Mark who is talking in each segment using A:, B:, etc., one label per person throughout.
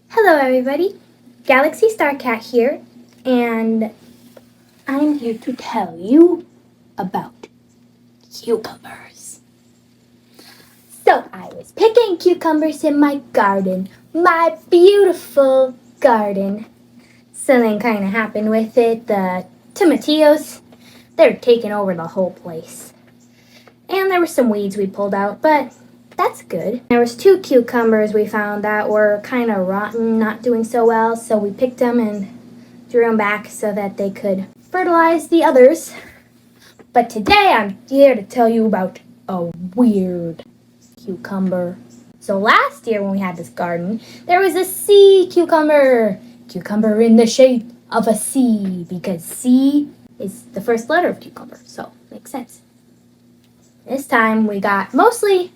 A: Hello everybody, Galaxy Star Cat here, and I'm here to tell you about cucumbers. So I was picking cucumbers in my garden, my beautiful garden. Something kind of happened with it. The tomatillos, they're taking over the whole place. And there were some weeds we pulled out, but that's good. There was 2 cucumbers we found that were kind of rotten, not doing so well, so we picked them and threw them back so that they could fertilize the others. But today I'm here to tell you about a weird cucumber. So last year when we had this garden, there was a sea cucumber. Cucumber in the shape of a C, because C is the first letter of cucumber, so makes sense. This time we got mostly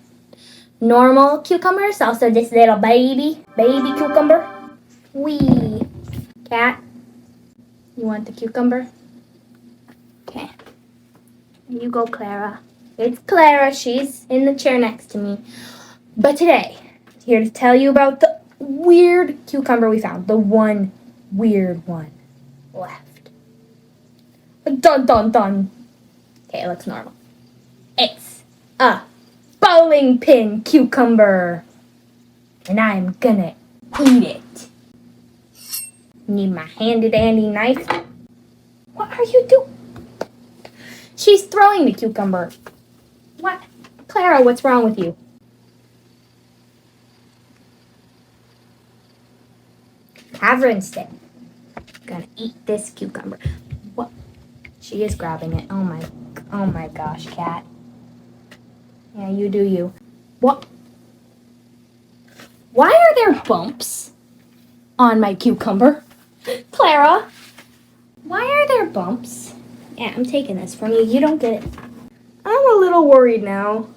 A: normal cucumbers, also this little baby cucumber. Wee. Cat, you want the cucumber? Okay. You go, Clara. It's Clara. She's in the chair next to me. But today, I'm here to tell you about the weird cucumber we found. The one weird one left. Dun dun dun. Okay, it looks normal. It's a bowling pin cucumber. And I'm gonna eat it. Need my handy dandy knife. What are you doing? She's throwing the cucumber. What? Clara, what's wrong with you? Have her instead. Gonna eat this cucumber. What? She is grabbing it. Oh my gosh, cat. Yeah, you do you. What? Why are there bumps on my cucumber? Clara, why are there bumps? Yeah, I'm taking this from you. You don't get it. I'm a little worried now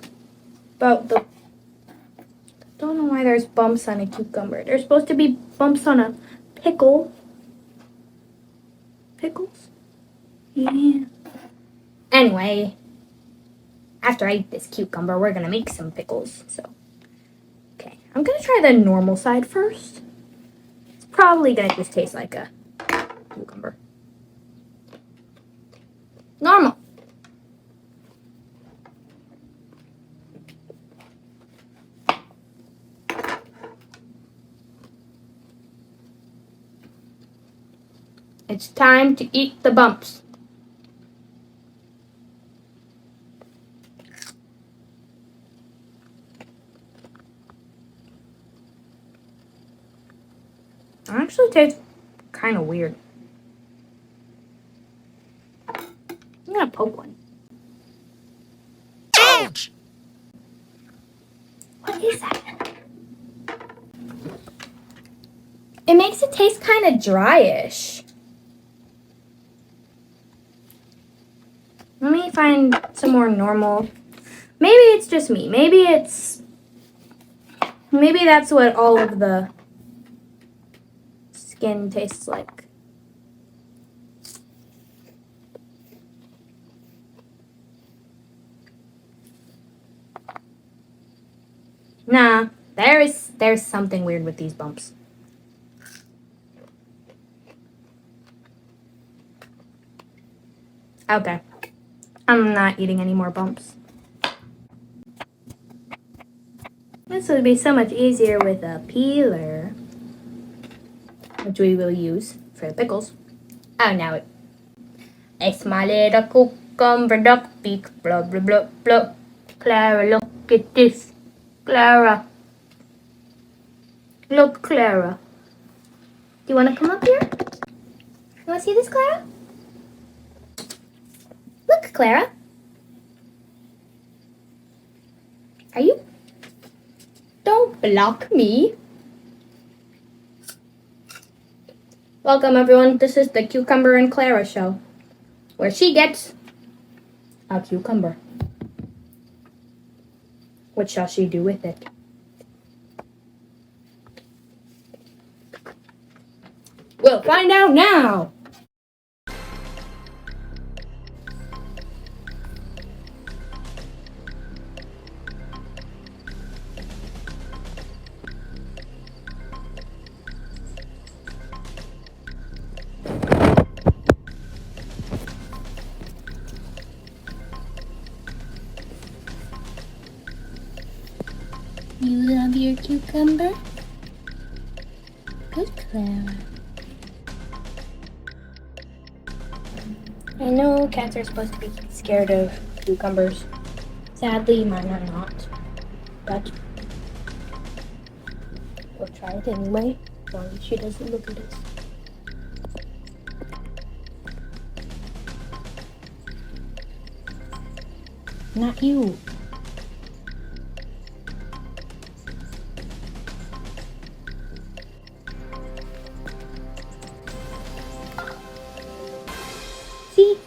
A: about the... Don't know why there's bumps on a cucumber. There's supposed to be bumps on a pickle. Pickles? Yeah. Anyway, after I eat this cucumber, we're gonna make some pickles. So, okay, I'm gonna try the normal side first. It's probably gonna just taste like a cucumber. Normal. It's time to eat the bumps. It actually tastes kind of weird. I'm gonna poke one.
B: Ouch!
A: What is that? It makes it taste kind of dryish. Let me find some more normal. Maybe it's just me. Maybe that's what all of the skin tastes like. Nah, there's something weird with these bumps. Okay. I'm not eating any more bumps. This would be so much easier with a peeler, which we will use for the pickles. Oh, now it's my little cucumber duck beak. Blah, blah, blah, blah. Clara, look at this. Clara. Look, Clara. Do you want to come up here? You want to see this, Clara? Look, Clara. Are you? Don't block me. Welcome, everyone. This is the Cucumber and Clara show, where she gets a cucumber. What shall she do with it? We'll find out now. You love your cucumber? Good, Clara. I know cats are supposed to be scared of cucumbers. Sadly, mine are not. But we'll try it anyway, as long as she doesn't look at us. Not you. See?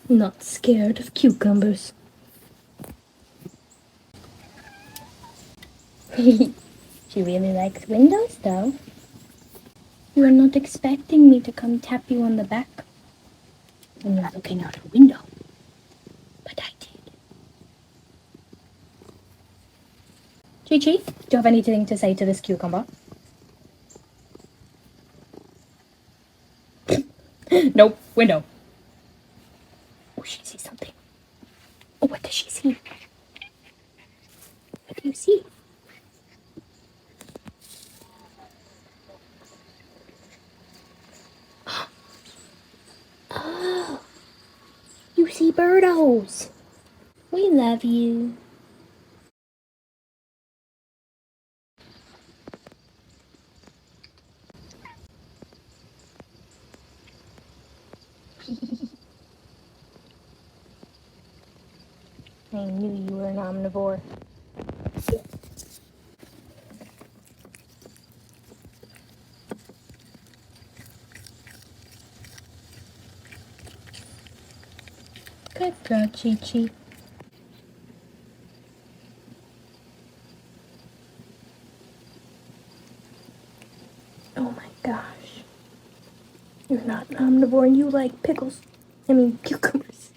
A: Not scared of cucumbers. She really likes windows, though. You are not expecting me to come tap you on the back when you're looking out a window. But I did. Chi-Chi, do you have anything to say to this cucumber? Nope, window. Oh, she sees something. Oh, what does she see? What do you see? Oh, you see birdos. We love you. I knew you were an omnivore. Good girl, Chi-Chi. Oh my gosh. You're not an omnivore and you like pickles. I mean, cucumbers.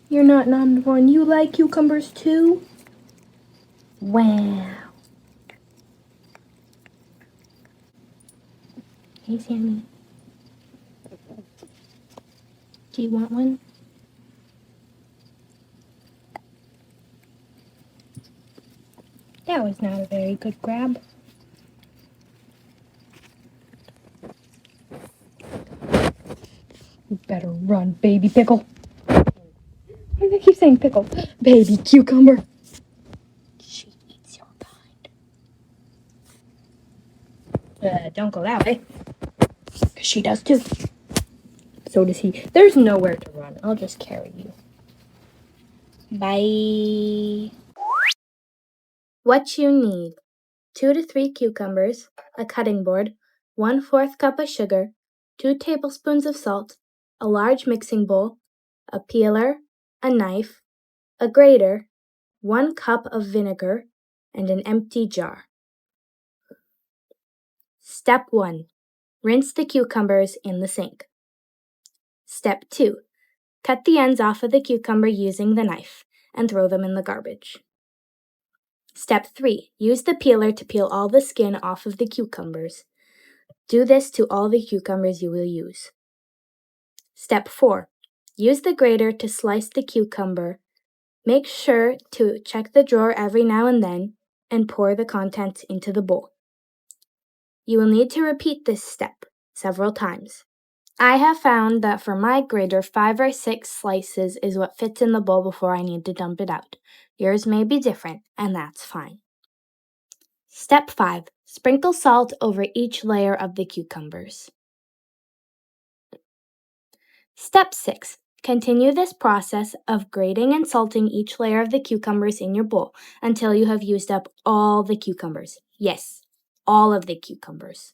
A: You're not an omnivore and you like cucumbers too? Wow. Hey, Sammy. Do you want one? That was not a very good grab. You better run, baby pickle. Why do I keep saying pickle? Baby cucumber. She eats your kind. Don't go that way. Because she does too. So does he. There's nowhere to run. I'll just carry you. Bye. What you need: 2 to 3 cucumbers, a cutting board, 1/4 cup of sugar, 2 tablespoons of salt, a large mixing bowl, a peeler, a knife, a grater, 1 cup of vinegar, and an empty jar. Step 1. Rinse the cucumbers in the sink. Step 2. Cut the ends off of the cucumber using the knife and throw them in the garbage. Step 3. Use the peeler to peel all the skin off of the cucumbers. Do this to all the cucumbers you will use. Step 4. Use the grater to slice the cucumber. Make sure to check the drawer every now and then and pour the contents into the bowl. You will need to repeat this step several times. I have found that for my grater, 5 or 6 slices is what fits in the bowl before I need to dump it out. Yours may be different, and that's fine. Step 5. Sprinkle salt over each layer of the cucumbers. Step 6. Continue this process of grating and salting each layer of the cucumbers in your bowl until you have used up all the cucumbers. Yes, all of the cucumbers.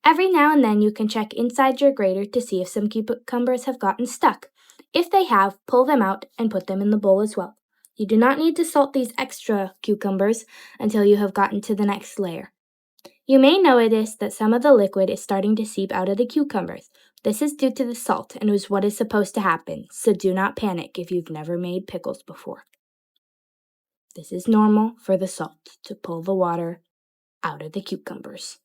A: Every now and then you can check inside your grater to see if some cucumbers have gotten stuck. If they have, pull them out and put them in the bowl as well. You do not need to salt these extra cucumbers until you have gotten to the next layer. You may notice that some of the liquid is starting to seep out of the cucumbers. This is due to the salt and is what is supposed to happen, so do not panic if you've never made pickles before. This is normal for the salt to pull the water out of the cucumbers.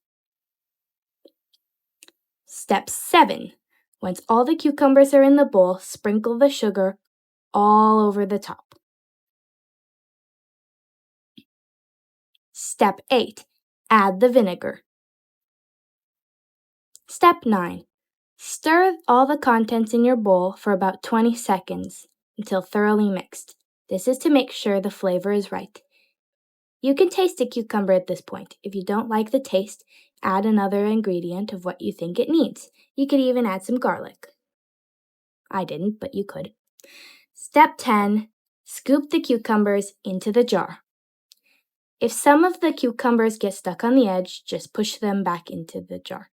A: Step 7. Once all the cucumbers are in the bowl, sprinkle the sugar all over the top. Step 8. Add the vinegar. Step 9. Stir all the contents in your bowl for about 20 seconds until thoroughly mixed. This is to make sure the flavor is right. You can taste a cucumber at this point. If you don't like the taste, add another ingredient of what you think it needs. You could even add some garlic. I didn't, but you could. Step 10. Scoop the cucumbers into the jar. If some of the cucumbers get stuck on the edge, just push them back into the jar.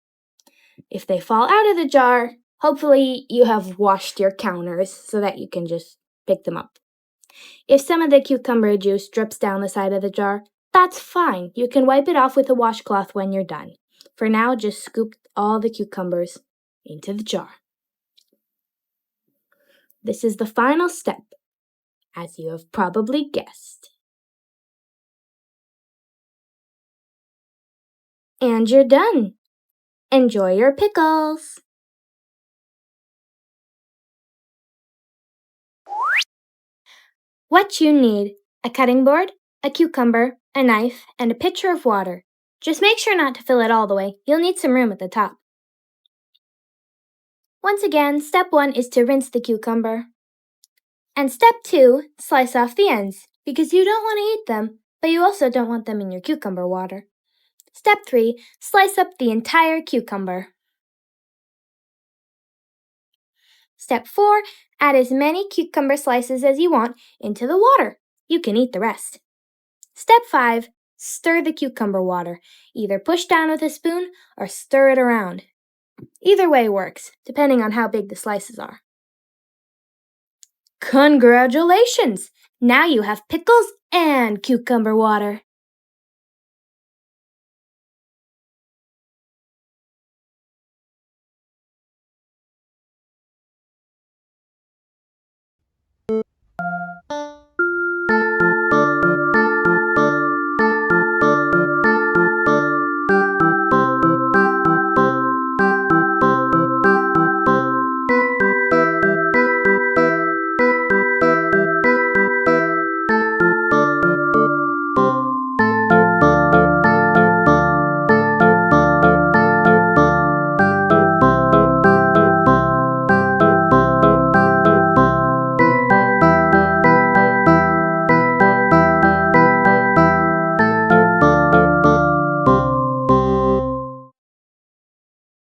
A: If they fall out of the jar, hopefully you have washed your counters so that you can just pick them up. If some of the cucumber juice drips down the side of the jar, that's fine. You can wipe it off with a washcloth when you're done. For now, just scoop all the cucumbers into the jar. This is the final step, as you have probably guessed. And you're done. Enjoy your pickles! What you need: a cutting board, a cucumber, a knife, and a pitcher of water. Just make sure not to fill it all the way. You'll need some room at the top. Once again, step 1 is to rinse the cucumber. And step 2, slice off the ends, because you don't want to eat them, but you also don't want them in your cucumber water. Step 3, slice up the entire cucumber. Step 4, add as many cucumber slices as you want into the water. You can eat the rest. Step 5, stir the cucumber water. Either push down with a spoon or stir it around. Either way works, depending on how big the slices are. Congratulations! Now you have pickles and cucumber water.